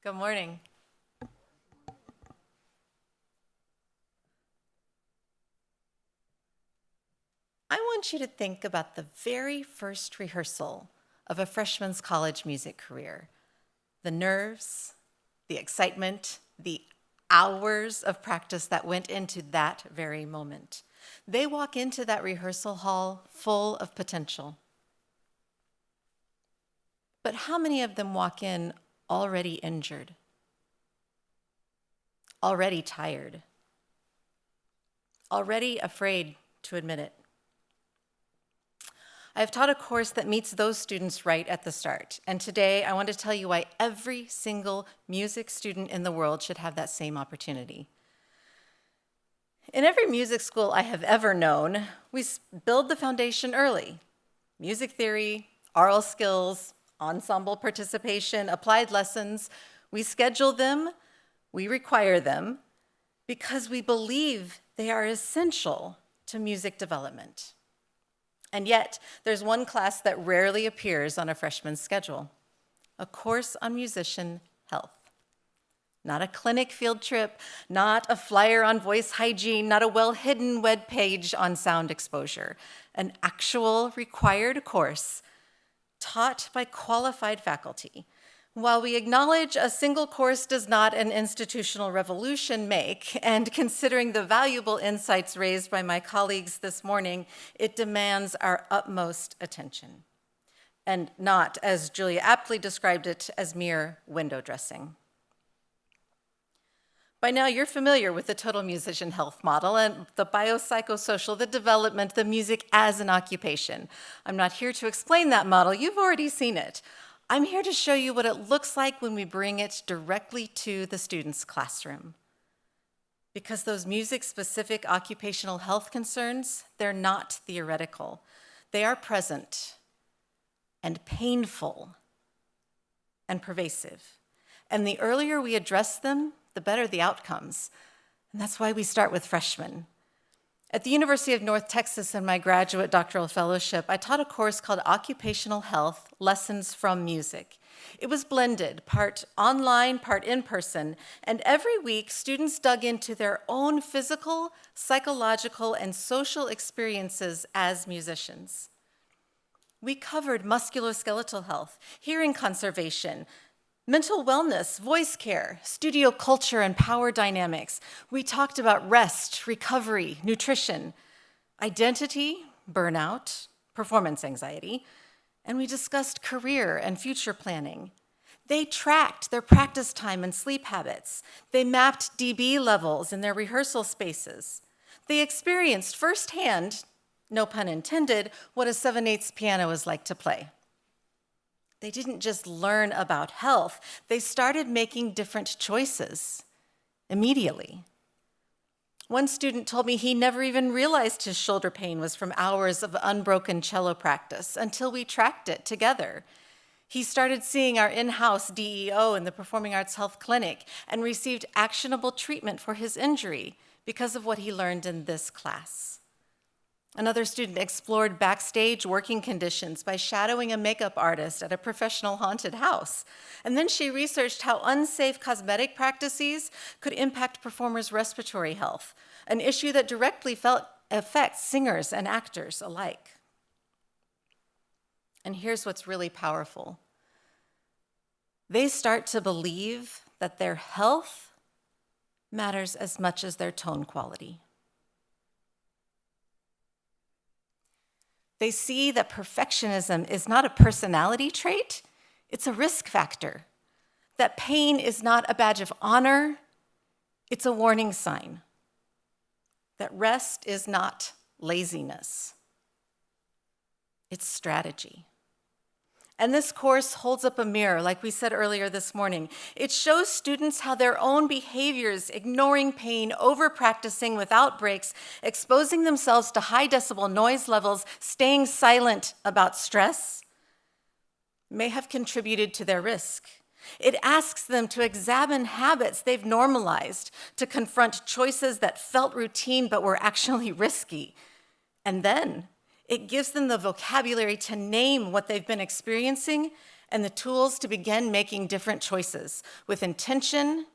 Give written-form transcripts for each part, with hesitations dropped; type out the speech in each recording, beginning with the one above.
Good morning. I want you to think about the very first rehearsal of a freshman's college music career. The nerves, the excitement, the hours of practice that went into that very moment. They walk into that rehearsal hall full of potential. But how many of them walk in already injured, already tired, already afraid to admit it? I have taught a course that meets those students right at the start, and today I want to tell you why every single music student in the world should have that same opportunity. In every music school I have ever known, we build the foundation early. Music theory, oral skills, ensemble participation, applied lessons. We schedule them, we require them, because we believe they are essential to music development. And yet, there's one class that rarely appears on a freshman's schedule, a course on musician health. Not a clinic field trip, not a flyer on voice hygiene, not a well-hidden web page on sound exposure. An actual required course taught by qualified faculty. While we acknowledge a single course does not an institutional revolution make, and considering the valuable insights raised by my colleagues this morning, it demands our utmost attention, and not, as Julia aptly described it, as mere window dressing. By now, you're familiar with the total musician health model and the biopsychosocial, the development, the music as an occupation. I'm not here to explain that model. You've already seen it. I'm here to show you what it looks like when we bring it directly to the student's classroom. Because those music-specific occupational health concerns, they're not theoretical. They are present and painful and pervasive. And the earlier we address them, the better the outcomes. And that's why we start with freshmen. At the University of North Texas in my graduate doctoral fellowship, I taught a course called Occupational Health, Lessons from Music. It was blended, part online, part in person, and every week students dug into their own physical, psychological, and social experiences as musicians. We covered musculoskeletal health, hearing conservation, mental wellness, voice care, studio culture, and power dynamics. We talked about rest, recovery, nutrition, identity, burnout, performance anxiety, and we discussed career and future planning. They tracked their practice time and sleep habits. They mapped dB levels in their rehearsal spaces. They experienced firsthand, no pun intended, what a 7/8 piano is like to play. They didn't just learn about health, they started making different choices immediately. One student told me he never even realized his shoulder pain was from hours of unbroken cello practice until we tracked it together. He started seeing our in-house DEO in the Performing Arts Health Clinic and received actionable treatment for his injury because of what he learned in this class. Another student explored backstage working conditions by shadowing a makeup artist at a professional haunted house. And then she researched how unsafe cosmetic practices could impact performers' respiratory health, an issue that directly affects singers and actors alike. And here's what's really powerful. They start to believe that their health matters as much as their tone quality. They see that perfectionism is not a personality trait, it's a risk factor. That pain is not a badge of honor, it's a warning sign. That rest is not laziness, it's strategy. And this course holds up a mirror, like we said earlier this morning. It shows students how their own behaviors, ignoring pain, over-practicing without breaks, exposing themselves to high decibel noise levels, staying silent about stress, may have contributed to their risk. It asks them to examine habits they've normalized, to confront choices that felt routine but were actually risky. And then it gives them the vocabulary to name what they've been experiencing and the tools to begin making different choices with intention,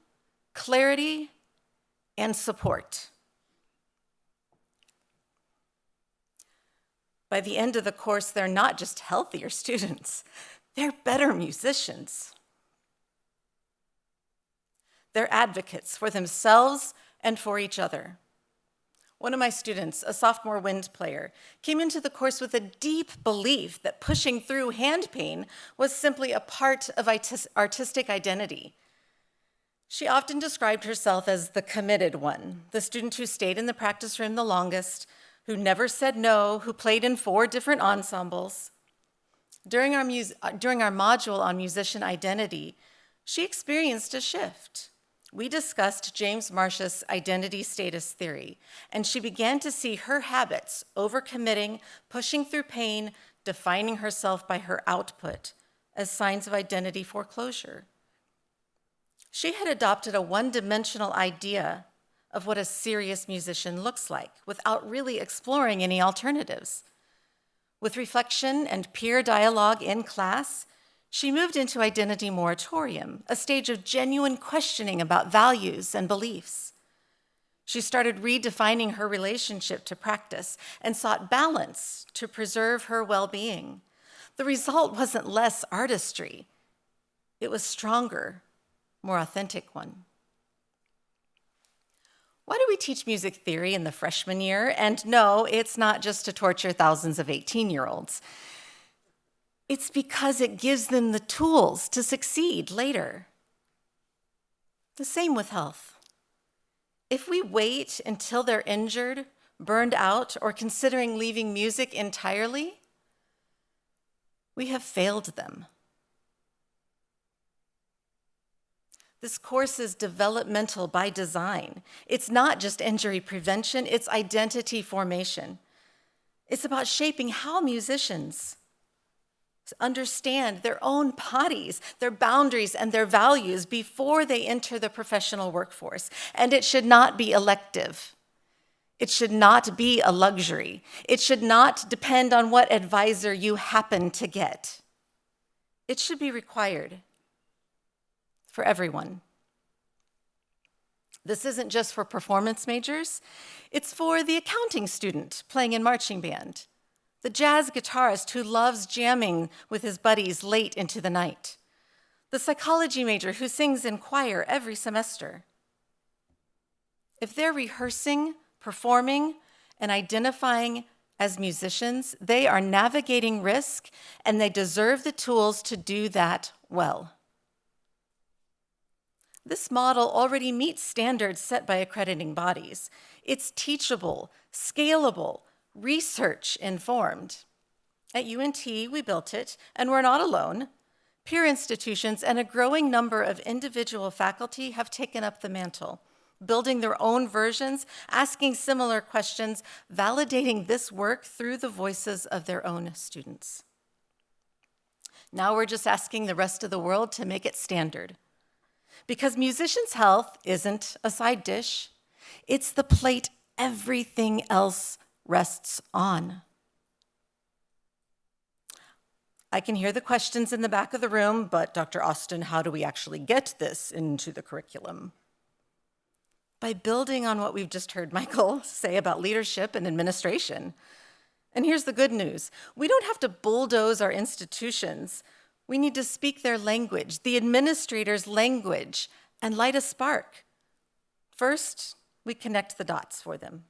clarity, and support. By the end of the course, they're not just healthier students, they're better musicians. They're advocates for themselves and for each other. One of my students, a sophomore wind player, came into the course with a deep belief that pushing through hand pain was simply a part of artistic identity. She often described herself as the committed one, the student who stayed in the practice room the longest, who never said no, who played in 4 different ensembles. During our module on musician identity, she experienced a shift. We discussed James Marsh's identity status theory, and she began to see her habits, overcommitting, pushing through pain, defining herself by her output, as signs of identity foreclosure. She had adopted a one-dimensional idea of what a serious musician looks like without really exploring any alternatives. With reflection and peer dialogue in class, she moved into identity moratorium, a stage of genuine questioning about values and beliefs. She started redefining her relationship to practice and sought balance to preserve her well-being. The result wasn't less artistry. It was stronger, more authentic one. Why do we teach music theory in the freshman year? And no, it's not just to torture thousands of 18-year-olds. It's because it gives them the tools to succeed later. The same with health. If we wait until they're injured, burned out, or considering leaving music entirely, we have failed them. This course is developmental by design. It's not just injury prevention, it's identity formation. It's about shaping how musicians understand their own bodies, their boundaries, and their values before they enter the professional workforce. And it should not be elective. It should not be a luxury. It should not depend on what advisor you happen to get. It should be required for everyone. This isn't just for performance majors. It's for the accounting student playing in marching band, the jazz guitarist who loves jamming with his buddies late into the night, the psychology major who sings in choir every semester. If they're rehearsing, performing, and identifying as musicians, they are navigating risk, and they deserve the tools to do that well. This model already meets standards set by accrediting bodies. It's teachable, scalable, research-informed. At UNT, we built it, and we're not alone. Peer institutions and a growing number of individual faculty have taken up the mantle, building their own versions, asking similar questions, validating this work through the voices of their own students. Now we're just asking the rest of the world to make it standard. Because musicians' health isn't a side dish, it's the plate everything else rests on. I can hear the questions in the back of the room, but Dr. Austin, how do we actually get this into the curriculum? By building on what we've just heard Michael say about leadership and administration. And here's the good news. We don't have to bulldoze our institutions. We need to speak their language, the administrator's language, and light a spark. First, we connect the dots for them.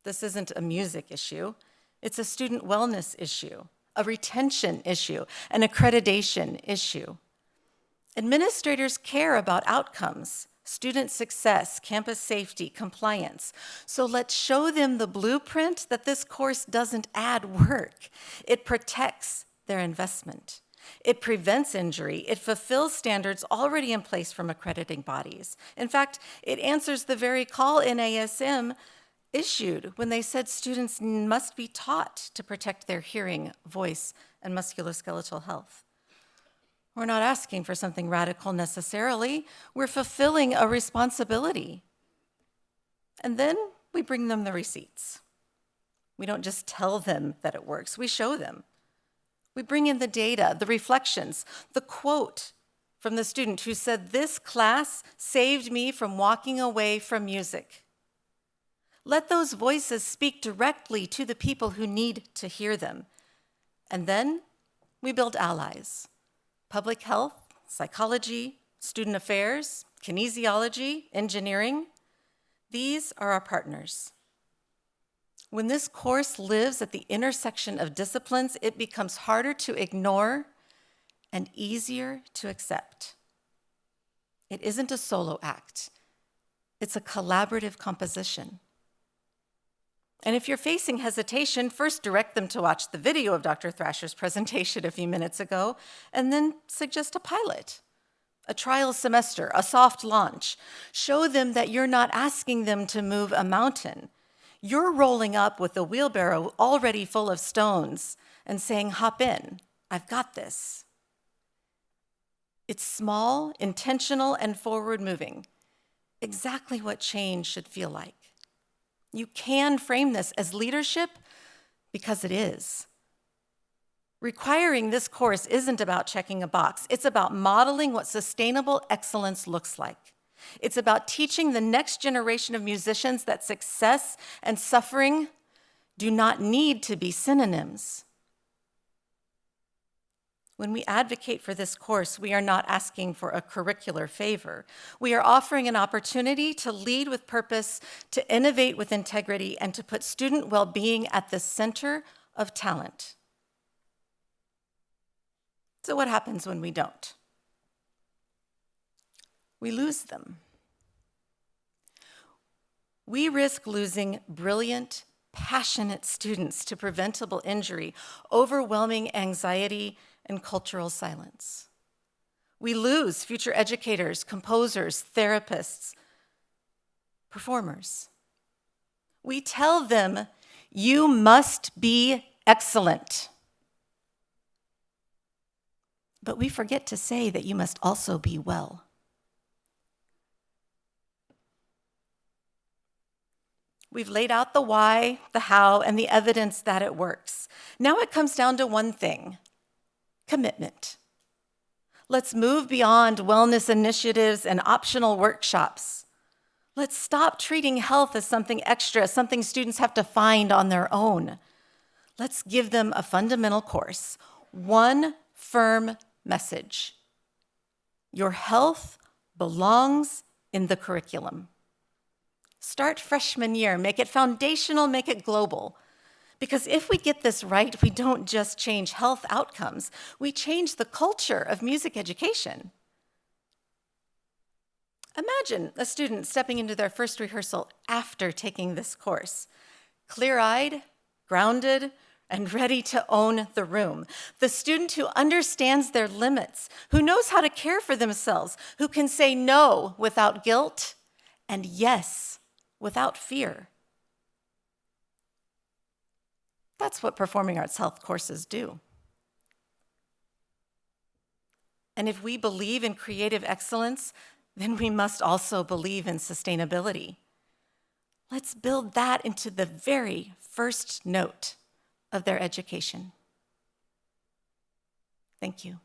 This isn't a music issue. It's a student wellness issue, a retention issue, an accreditation issue. Administrators care about outcomes, student success, campus safety, compliance. So let's show them the blueprint that this course doesn't add work. It protects their investment. It prevents injury. It fulfills standards already in place from accrediting bodies. In fact, it answers the very call NASM issued when they said students must be taught to protect their hearing, voice, and musculoskeletal health. We're not asking for something radical necessarily. We're fulfilling a responsibility. And then we bring them the receipts. We don't just tell them that it works, we show them. We bring in the data, the reflections, the quote from the student who said, "This class saved me from walking away from music." Let those voices speak directly to the people who need to hear them. And then we build allies: public health, psychology, student affairs, kinesiology, engineering. These are our partners. When this course lives at the intersection of disciplines, it becomes harder to ignore and easier to accept. It isn't a solo act. It's a collaborative composition. And if you're facing hesitation, first direct them to watch the video of Dr. Thrasher's presentation a few minutes ago, and then suggest a pilot, a trial semester, a soft launch. Show them that you're not asking them to move a mountain. You're rolling up with a wheelbarrow already full of stones and saying, "Hop in, I've got this." It's small, intentional, and forward-moving. Exactly what change should feel like. You can frame this as leadership because it is. Requiring this course isn't about checking a box. It's about modeling what sustainable excellence looks like. It's about teaching the next generation of musicians that success and suffering do not need to be synonyms. When we advocate for this course, we are not asking for a curricular favor. We are offering an opportunity to lead with purpose, to innovate with integrity, and to put student well-being at the center of talent. So what happens when we don't? We lose them. We risk losing brilliant, passionate students to preventable injury, overwhelming anxiety, and cultural silence. We lose future educators, composers, therapists, performers. We tell them, "You must be excellent." But we forget to say that you must also be well. We've laid out the why, the how, and the evidence that it works. Now it comes down to one thing: commitment. Let's move beyond wellness initiatives and optional workshops. Let's stop treating health as something extra, something students have to find on their own. Let's give them a fundamental course, one firm message: your health belongs in the curriculum. Start freshman year, make it foundational, make it global. Because if we get this right, we don't just change health outcomes, we change the culture of music education. Imagine a student stepping into their first rehearsal after taking this course, clear-eyed, grounded, and ready to own the room. The student who understands their limits, who knows how to care for themselves, who can say no without guilt and yes without fear. That's what performing arts health courses do. And if we believe in creative excellence, then we must also believe in sustainability. Let's build that into the very first note of their education. Thank you.